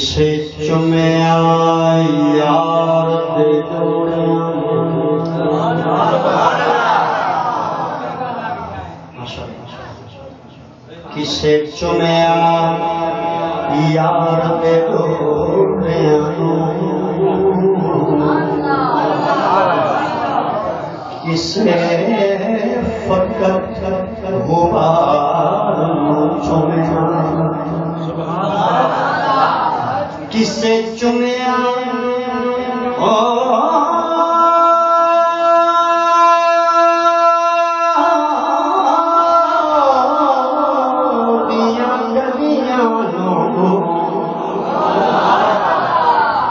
کسے چمیا یار دے کسے چمیا یار دے کسے فقط غبار چمیا کسے چمیا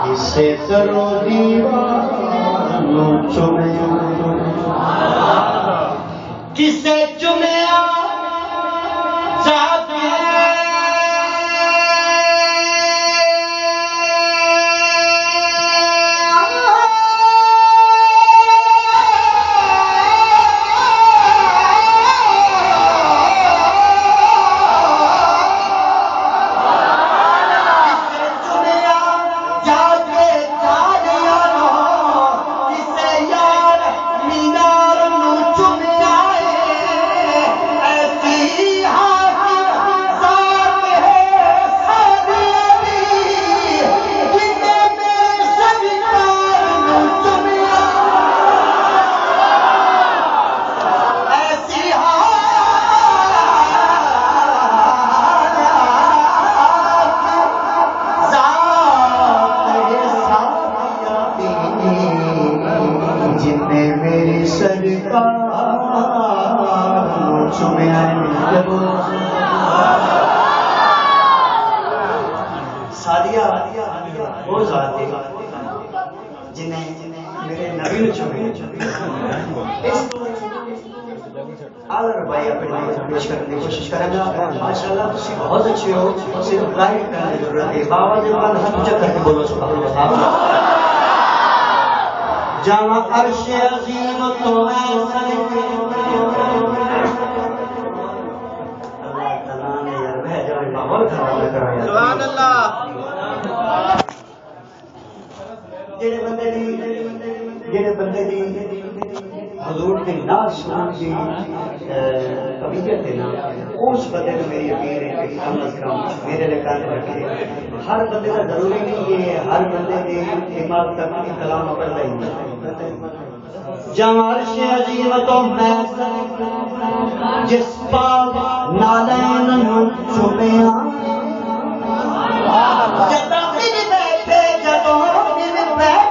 کسے درو دیوار چمیا کسے چمیا کوشش کریں گا ماشاءاللہ تسی بہت اچھے ہو صرف ظاہر کرنے کی ضرورت ہے بابا جی بات ہاتھ اونچا کر کے بولو سبحان اللہ جہاں عرش عظیم تو ایسا اللہ تعالیٰ نے یار بھائی جان ماحول خراب نہ کرایا سبحان اللہ جڑے بندے دی حضور کے ناز سنان کی طبیعت ہے نا اس بندے کو میری اپیل ہے کہ کم از کم میرے لیے کام رکھے ہر بندے کا ضروری نہیں ہے ہر بندے کی دماغ تک کی کلام پڑھ رہی ہے جمال سے عظیم تو میں جس پاک نالین چھپیا جدوں دل بیٹھے جدوں دل بیٹھے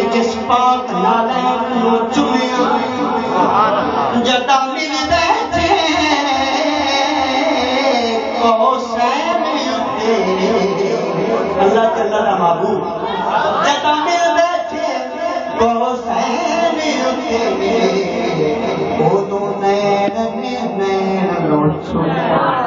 جس پاک نالین چمیا جدا مل بیٹھے حسین اللہ تعالیٰ کا محبوب جدا مل بیٹھے حسین وہ تو نین لوٹ چمیا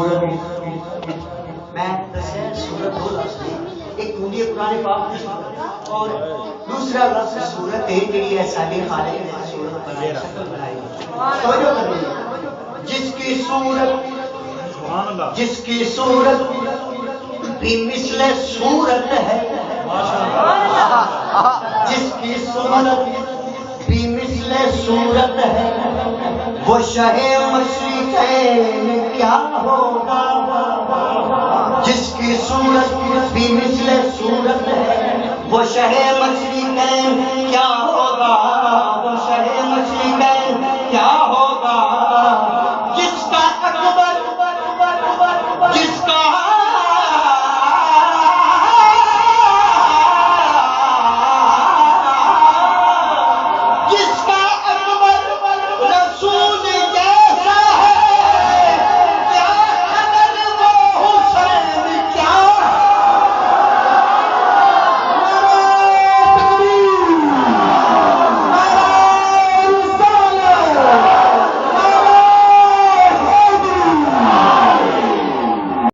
صورت میں دسیا صورت دو لفظ نے ایک ہوندی ہے قرآن پاک کی صورت اور دوسرا لفظ صورت ہے جڑی ہے ساڈے خالق نے صورت بنائی شکل بنائی توجہ کریں جس کی صورت بھی مثل صورت ہے جس کی صورت بھی مثل صورت ہے وہ شہ مشرقین کیا ہوگا جس کی صورت بھی مثل صورت ہے وہ شہ مشرقین کیا